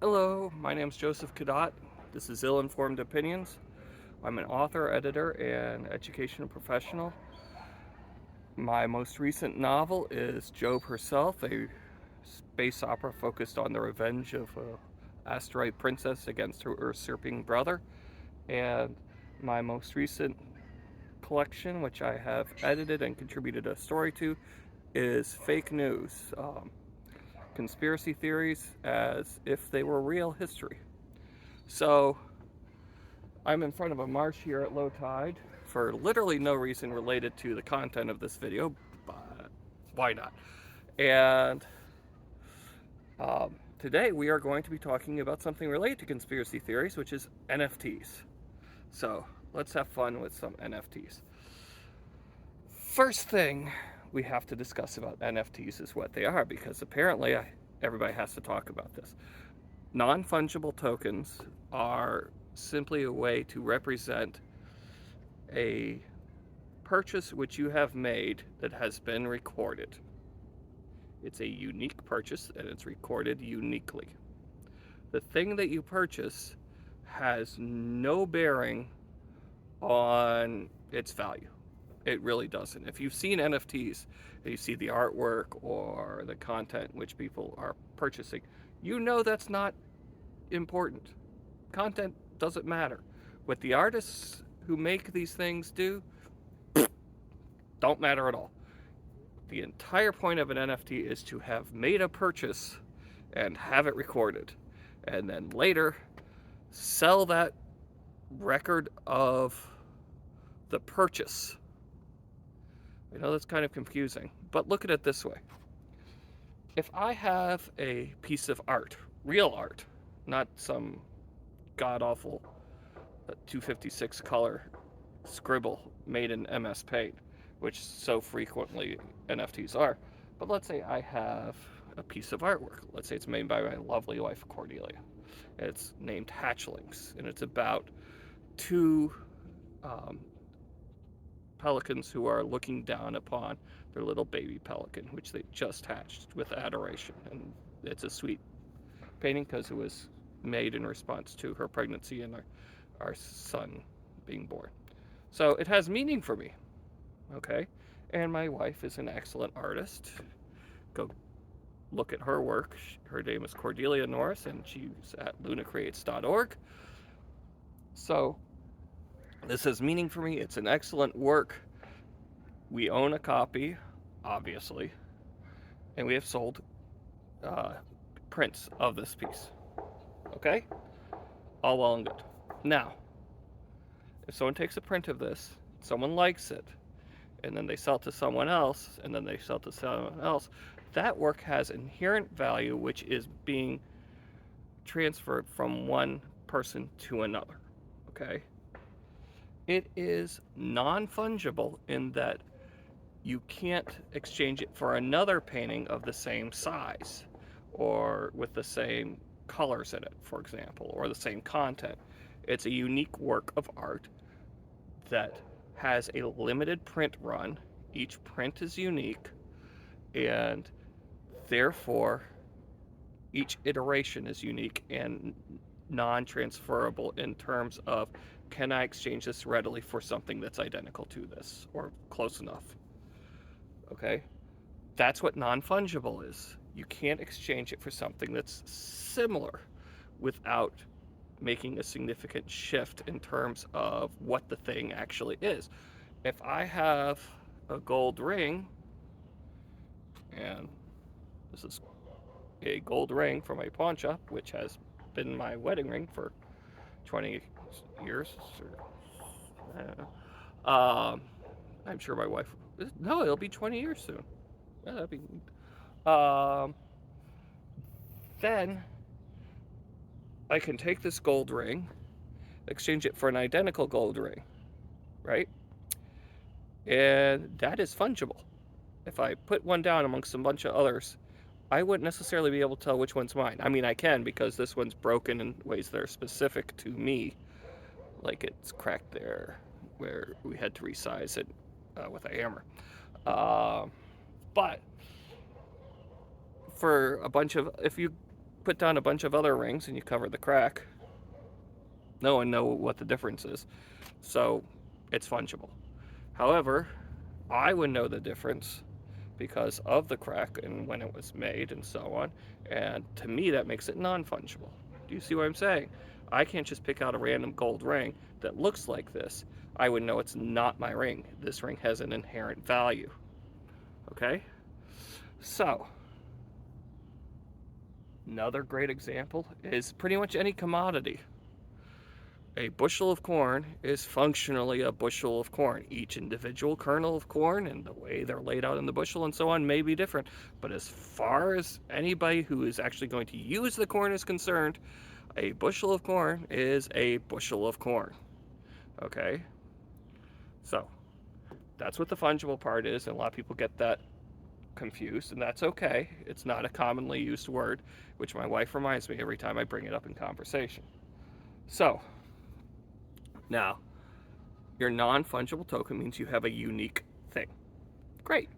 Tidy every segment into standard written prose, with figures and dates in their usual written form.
Hello, my name is Joseph Cadot. This is Ill-Informed Opinions. I'm an author, editor, and educational professional. My most recent novel is Job Herself, a space opera focused on the revenge of an asteroid princess against her usurping brother. And my most recent collection, which I have edited and contributed a story to, is Fake News. Conspiracy theories as if they were real history. So, I'm in front of a marsh here at low tide for literally no reason related to the content of this video, but why not? And today we are going to be talking about something related to conspiracy theories, which is NFTs. So, let's have fun with some NFTs. First thing we have to discuss about NFTs is what they are, because apparently everybody has to talk about this. Non fungible tokens are simply a way to represent a purchase which you have made that has been recorded. It's a unique purchase and it's recorded uniquely. The thing that you purchase has no bearing on its value. It really doesn't. If you've seen NFTs and you see the artwork or the content which people are purchasing, you know that's not important. Content doesn't matter. What the artists who make these things do don't matter at all. The entire point of an NFT is to have made a purchase and have it recorded, and then later sell that record of the purchase. I know that's kind of confusing, but look at it this way. If I have a piece of art, real art, not some god awful 256 color scribble made in MS Paint, which so frequently NFTs are. But let's say I have a piece of artwork. Let's say it's made by my lovely wife, Cordelia. It's named Hatchlings, and it's about two um, pelicans who are looking down upon their little baby pelican, which they just hatched with adoration. And it's a sweet painting because it was made in response to her pregnancy and our son being born. So it has meaning for me, okay? And my wife is an excellent artist. Go look at her work. Her name is Cordelia Norris, and she's at lunacreates.org. So this has meaning for me. It's an excellent work. We own a copy, obviously, and we have sold uh, prints of this piece. Okay? All well and good. Now, if someone takes a print of this, someone likes it, and then they sell it to someone else, and then they sell it to someone else, that work has inherent value which is being transferred from one person to another. Okay? It is non fungible in that you can't exchange it for another painting of the same size or with the same colors in it, for example, or the same content. It's a unique work of art that has a limited print run. Each print is unique, and therefore each iteration is unique and non-transferable in terms of, can I exchange this readily for something that's identical to this or close enough? Okay, that's what non-fungible is. You can't exchange it for something that's similar without making a significant shift in terms of what the thing actually is. If I have a gold ring, and this is a gold ring from a pawn shop, which has been my wedding ring for 20 years, or, I don't know. I'm sure my wife, no, it'll be 20 years soon. Yeah, that'd be then I can take this gold ring, exchange it for an identical gold ring, right? And that is fungible. If I put one down amongst a bunch of others, I wouldn't necessarily be able to tell which one's mine. I mean, I can because this one's broken in ways that are specific to me, like it's cracked there where we had to resize it with a hammer. But for a bunch of, if you put down a bunch of other rings and you cover the crack, no one know what the difference is. So it's fungible. However, I would know the difference because of the crack and when it was made and so on. And to me, that makes it non-fungible. Do you see what I'm saying? I can't just pick out a random gold ring that looks like this. I would know it's not my ring. This ring has an inherent value. Okay? So, another great example is pretty much any commodity. A bushel of corn is functionally a bushel of corn. Each individual kernel of corn and the way they're laid out in the bushel and so on may be different. But as far as anybody who is actually going to use the corn is concerned, a bushel of corn is a bushel of corn. Okay? So, that's what the fungible part is, and a lot of people get that confused, and that's okay. It's not a commonly used word, which my wife reminds me every time I bring it up in conversation. So, now, your non-fungible token means you have a unique thing. Great.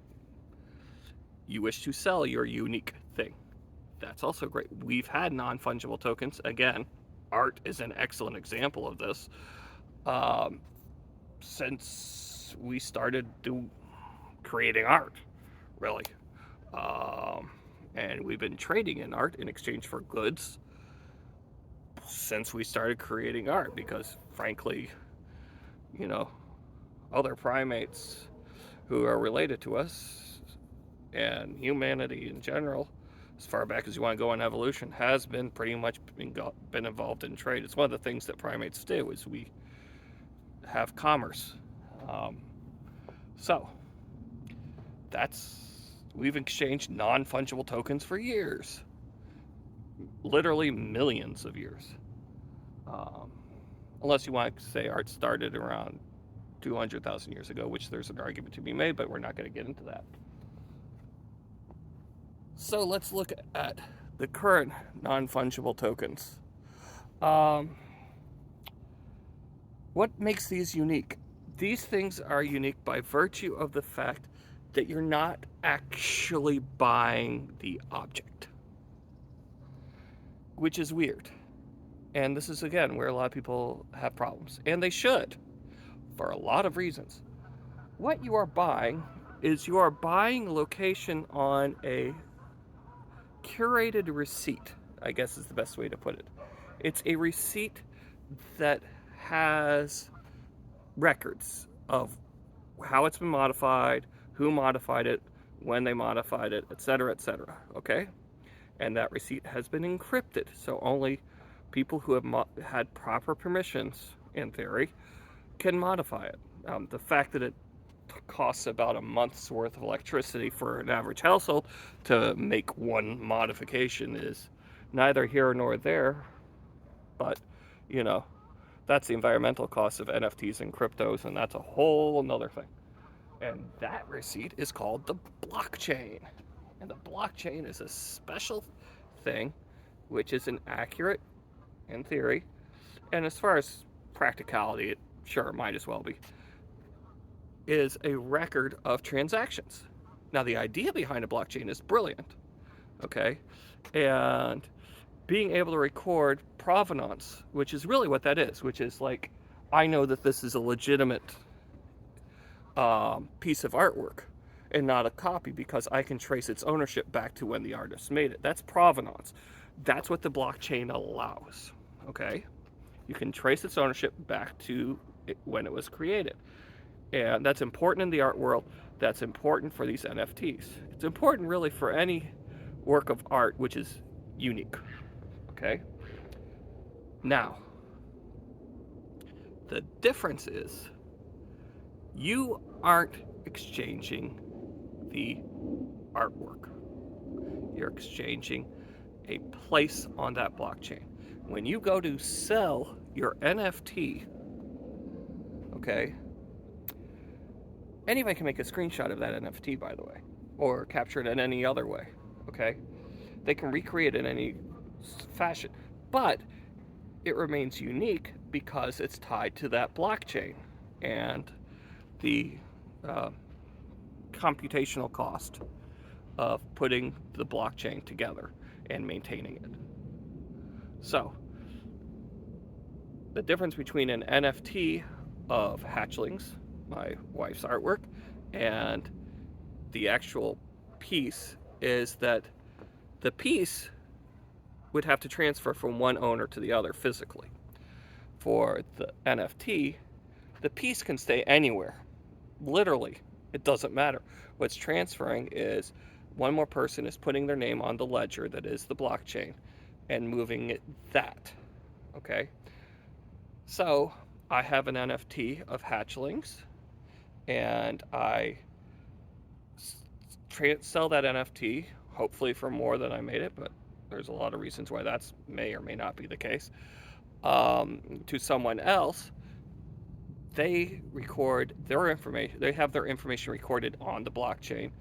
You wish to sell your unique thing. That's also great. We've had non-fungible tokens. Again, art is an excellent example of this. Since we started creating art, really. And we've been trading in art in exchange for goods since we started creating art because, frankly, other primates who are related to us and humanity in general, as far back as you want to go in evolution, has been pretty much been involved in trade. It's one of the things that primates do is we have commerce. So we've exchanged non-fungible tokens for years, literally millions of years. Unless you want to say art started around 200,000 years ago, which there's an argument to be made, but we're not going to get into that. So let's look at the current non-fungible tokens. What makes these unique? These things are unique by virtue of the fact that you're not actually buying the object, which is weird. And this is, again, where a lot of people have problems. And they should, for a lot of reasons. What you are buying is you are buying location on a curated receipt, I guess is the best way to put it. It's a receipt that has records of how it's been modified, who modified it, when they modified it, etc., okay? And that receipt has been encrypted, so only people who have had proper permissions, in theory, can modify it. The fact that it costs about a month's worth of electricity for an average household to make one modification is neither here nor there, but, that's the environmental cost of NFTs and cryptos, and that's a whole another thing. And that receipt is called the blockchain. And the blockchain is a special thing, which is inaccurate in theory. And as far as practicality, it sure might as well be, is a record of transactions. Now, the idea behind a blockchain is brilliant, okay? And being able to record provenance, which is really what that is, which is like, I know that this is a legitimate piece of artwork and not a copy because I can trace its ownership back to when the artist made it. That's provenance. That's what the blockchain allows, okay? You can trace its ownership back to when it was created. And that's important in the art world. That's important for these NFTs. It's important really for any work of art which is unique, okay? Now, the difference is you aren't exchanging the artwork. You're exchanging a place on that blockchain. When you go to sell your NFT, okay, anybody can make a screenshot of that NFT, by the way, or capture it in any other way, okay? They can recreate it in any fashion, but it remains unique because it's tied to that blockchain and the computational cost of putting the blockchain together and maintaining it. So, the difference between an NFT of hatchlings, my wife's artwork, and the actual piece is that the piece would have to transfer from one owner to the other physically. For the NFT, the piece can stay anywhere. Literally, it doesn't matter. What's transferring is one more person is putting their name on the ledger that is the blockchain and moving it that. Okay? So, I have an NFT of hatchlings, and I sell that NFT, hopefully for more than I made it, but there's a lot of reasons why that may or may not be the case, to someone else. They record their information, they have their information recorded on the blockchain.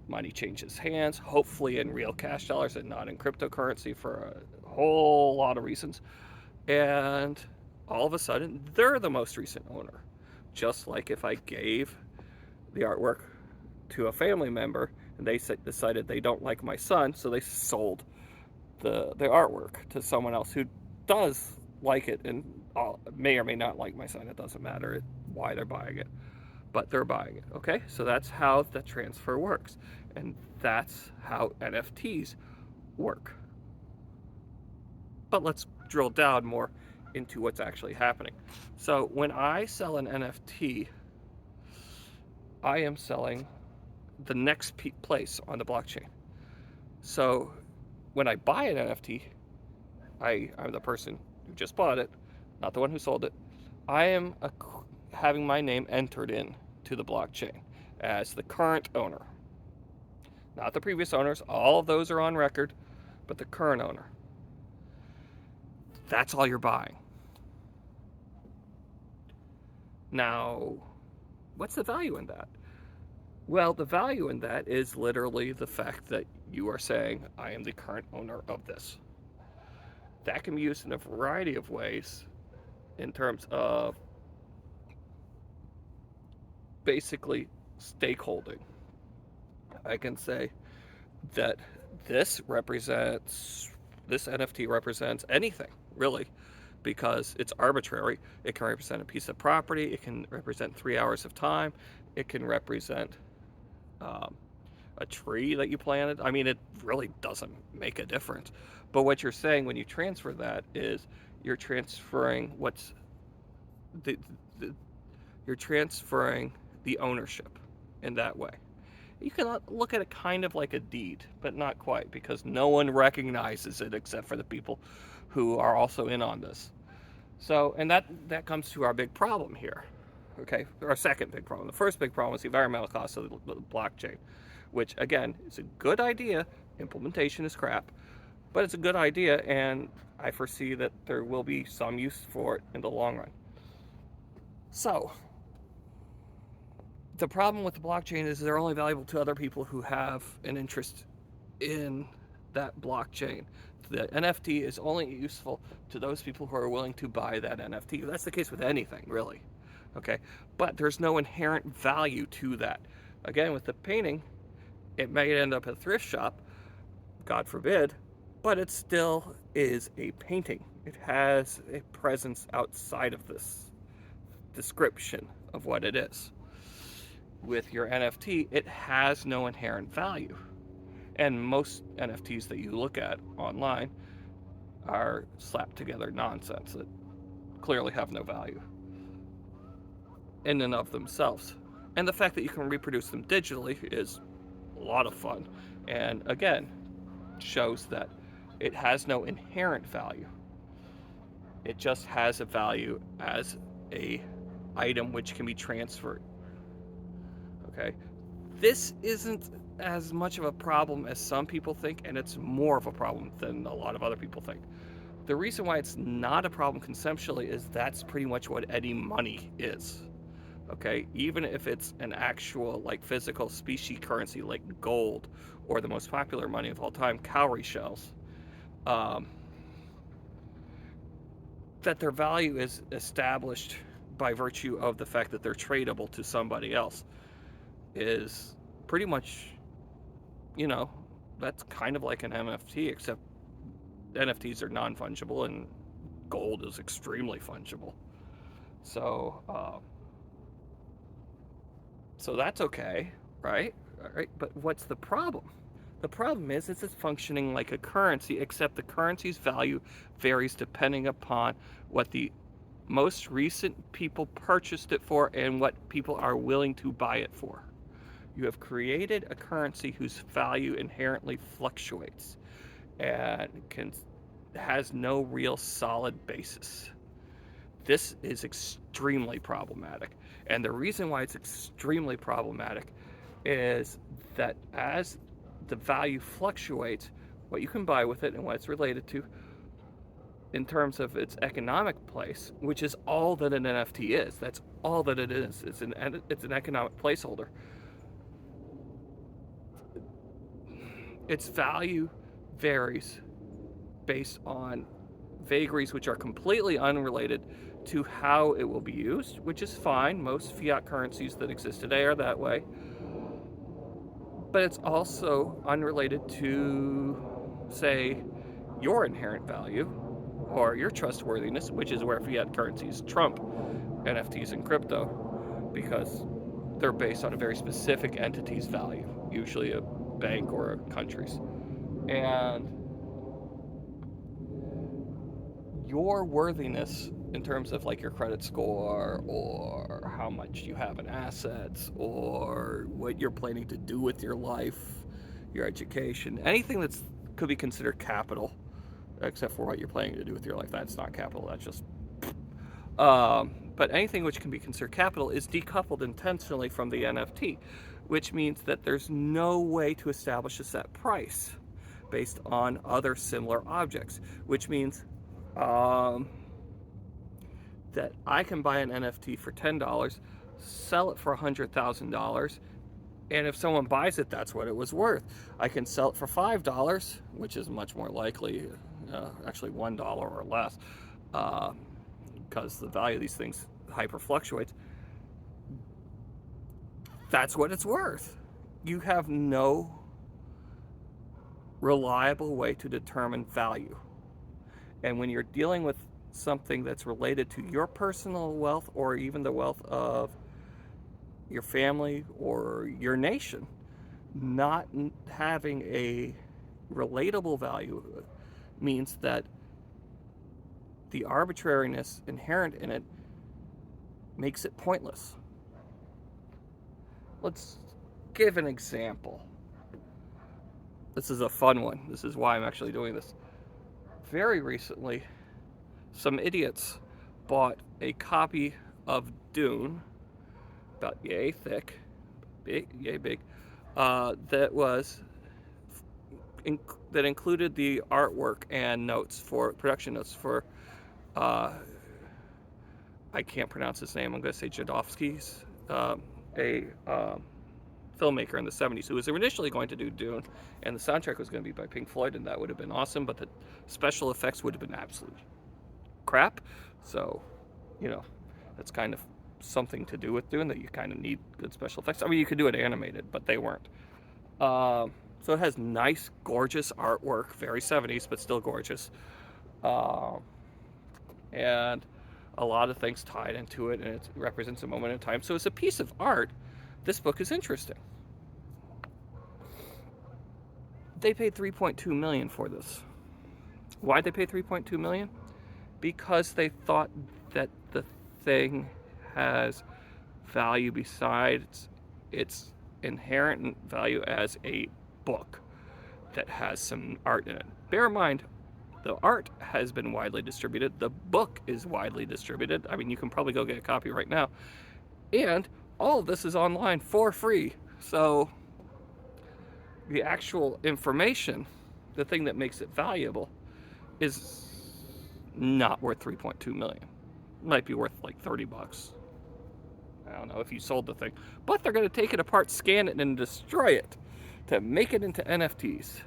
Money changes hands, hopefully in real cash dollars and not in cryptocurrency for a whole lot of reasons. And all of a sudden, they're the most recent owner. Just like if I gave the artwork to a family member and they decided they don't like my son, so they sold the artwork to someone else who does like it and may or may not like my son. It doesn't matter why they're buying it, but they're buying it. Okay, so that's how the transfer works, and that's how NFTs work. But let's drill down more into what's actually happening. So when I sell an NFT, I am selling the next place on the blockchain. So when I buy an NFT, I'm the person who just bought it, not the one who sold it. I am having my name entered in to the blockchain as the current owner. Not the previous owners, all of those are on record, but the current owner. That's all you're buying. Now, what's the value in that? Well, the value in that is literally the fact that you are saying, I am the current owner of this. That can be used in a variety of ways in terms of basically stakeholding. I can say that this NFT represents anything, really, because it's arbitrary. It can represent a piece of property, it can represent 3 hours of time, it can represent a tree that you planted. I mean, it really doesn't make a difference. But what you're saying when you transfer that is you're transferring you're transferring the ownership in that way. You can look at it kind of like a deed, but not quite, because no one recognizes it except for the people who are also in on this. So, and that comes to our big problem here. Okay, our second big problem. The first big problem is the environmental cost of the blockchain, which again is a good idea. Implementation is crap, but it's a good idea, and I foresee that there will be some use for it in the long run. So, the problem with the blockchain is they're only valuable to other people who have an interest in that blockchain. The NFT is only useful to those people who are willing to buy that NFT. That's the case with anything, really. Okay, but there's no inherent value to that. Again, with the painting, it may end up at a thrift shop, God forbid, but it still is a painting. It has a presence outside of this description of what it is. With your NFT, it has no inherent value. And most NFTs that you look at online are slapped together nonsense that clearly have no value in and of themselves. And the fact that you can reproduce them digitally is a lot of fun, and again shows that it has no inherent value. It just has a value as a item which can be transferred. Okay, this isn't as much of a problem as some people think, and it's more of a problem than a lot of other people think. The reason why it's not a problem conceptually is that's pretty much what any money is. Okay, even if it's an actual like physical specie currency like gold, or the most popular money of all time, cowrie shells, that their value is established by virtue of the fact that they're tradable to somebody else is pretty much, that's kind of like an NFT, except NFTs are non-fungible and gold is extremely fungible. So, so that's okay, right? All right, but what's the problem? The problem is it's functioning like a currency, except the currency's value varies depending upon what the most recent people purchased it for and what people are willing to buy it for. You have created a currency whose value inherently fluctuates and has no real solid basis. This is extremely problematic. And the reason why it's extremely problematic is that as the value fluctuates, what you can buy with it and what it's related to in terms of its economic place, which is all that an NFT is. That's all that it is. It's an economic placeholder. Its value varies based on vagaries which are completely unrelated to how it will be used, which is fine. Most fiat currencies that exist today are that way. But it's also unrelated to, say, your inherent value or your trustworthiness, which is where fiat currencies trump NFTs and crypto, because they're based on a very specific entity's value, usually a bank or a country's. And your worthiness in terms of like your credit score or how much you have in assets or what you're planning to do with your life, your education, anything that's could be considered capital, except for what you're planning to do with your life. That's not capital. That's just but anything which can be considered capital is decoupled intentionally from the NFT, which means that there's no way to establish a set price based on other similar objects, which means that I can buy an NFT for $10, sell it for $100,000, and if someone buys it, that's what it was worth. I can sell it for $5, which is much more likely, actually $1 or less, because the value of these things hyper fluctuates. That's what it's worth. You have no reliable way to determine value. And when you're dealing with something that's related to your personal wealth or even the wealth of your family or your nation, not having a relatable value means that the arbitrariness inherent in it makes it pointless. Let's give an example. This is a fun one. This is why I'm actually doing this. Very recently, some idiots bought a copy of Dune, about yay thick, yay big, that included the artwork and notes for production notes for I can't pronounce his name. I'm going to say Jodorowsky's, a filmmaker in the 70s who was initially going to do Dune, and the soundtrack was going to be by Pink Floyd, and that would have been awesome, but the special effects would have been absolute crap. So, that's kind of something to do with Dune, that you kind of need good special effects. I mean, you could do it animated, but they weren't. So it has nice, gorgeous artwork, very 70s, but still gorgeous. And a lot of things tied into it, and it represents a moment in time. So as a piece of art, this book is interesting. They paid $3.2 million for this. Why'd they pay $3.2 million? Because they thought that the thing has value besides its inherent value as a book that has some art in it. Bear in mind, the art has been widely distributed. The book is widely distributed. I mean, you can probably go get a copy right now. And all of this is online for free. So the actual information, the thing that makes it valuable, is not worth $3.2 million. It might be worth like $30. I don't know if you sold the thing. But they're going to take it apart, scan it, and destroy it to make it into NFTs.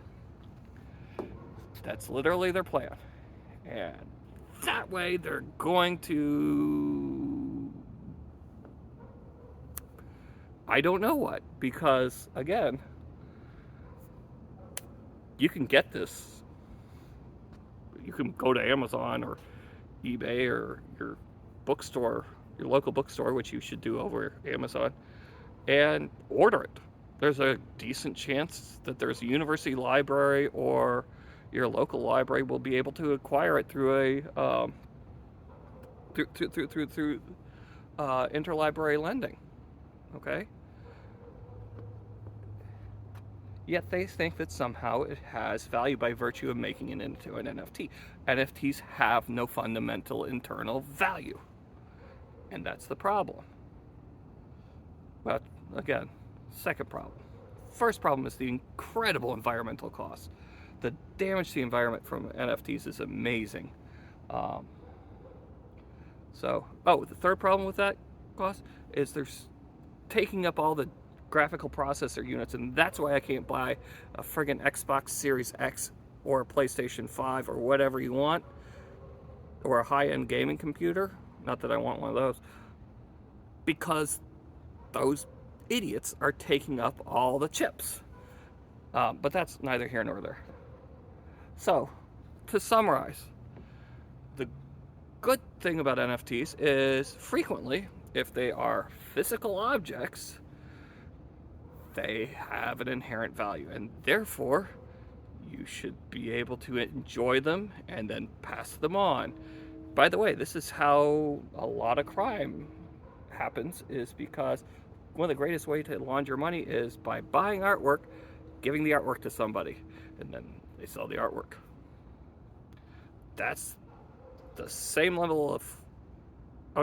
That's literally their plan. And that way they're going to... I don't know what. Because, again, you can get this You can go to Amazon or eBay or your bookstore, your local bookstore, which you should do over Amazon, and order it. There's a decent chance that there's a university library or your local library will be able to acquire it through a through interlibrary lending. Okay. Yet they think that somehow it has value by virtue of making it into an NFT. NFTs have no fundamental internal value, and that's the problem. But again, second problem. First problem is the incredible environmental cost. The damage to the environment from NFTs is amazing. Um, the third problem with that cost is there's taking up all the graphical processor units, and that's why I can't buy a friggin' Xbox Series X or a PlayStation 5 or whatever you want, or a high-end gaming computer. Not that I want one of those, because those idiots are taking up all the chips. But that's neither here nor there. So, to summarize, the good thing about NFTs is frequently, if they are physical objects, they have an inherent value, and therefore you should be able to enjoy them and then pass them on. By the way, this is how a lot of crime happens, is because one of the greatest ways to launder money is by buying artwork, giving the artwork to somebody, and then they sell the artwork. That's the same level of,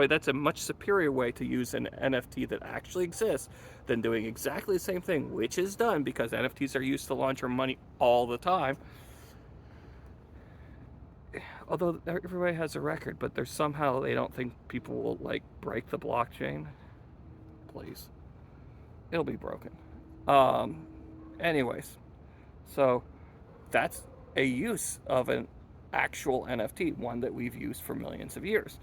that's a much superior way to use an NFT that actually exists than doing exactly the same thing, which is done because NFTs are used to launder money all the time. Although everybody has a record, but there's somehow they don't think people will break the blockchain. Please, it'll be broken. Anyways, so that's a use of an actual NFT, one that we've used for millions of years.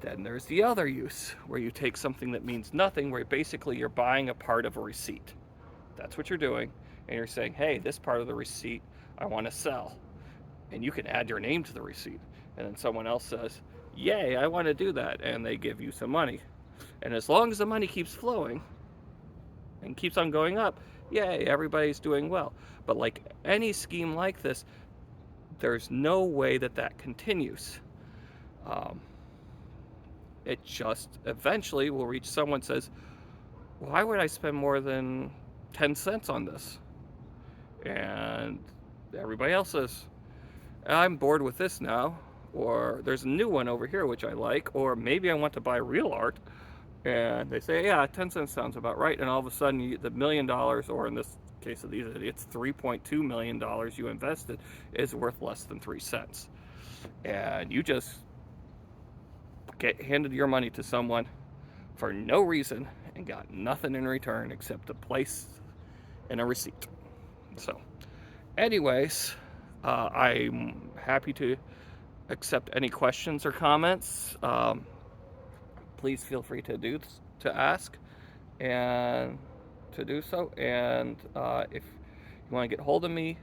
Then there's the other use, where you take something that means nothing, where basically you're buying a part of a receipt. That's what you're doing, and you're saying, hey, this part of the receipt I want to sell. And you can add your name to the receipt. And then someone else says, yay, I want to do that, and they give you some money. And as long as the money keeps flowing and keeps on going up, yay, everybody's doing well. But like any scheme like this, there's no way that that continues. It just eventually will reach someone says, why would I spend more than 10 cents on this? And everybody else says, I'm bored with this now, or there's a new one over here which I like, or maybe I want to buy real art. And they say, yeah, 10 cents sounds about right. And all of a sudden, the $1 million, or in this case of these idiots, $3.2 million you invested is worth less than 3 cents. And you just get handed your money to someone for no reason and got nothing in return except a place and a receipt. So, anyways, I'm happy to accept any questions or comments. Please feel free to ask and to do so. And if you want to get hold of me,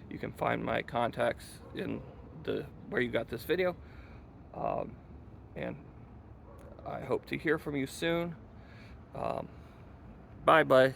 you can find my contacts in where you got this video. And I hope to hear from you soon. Bye-bye.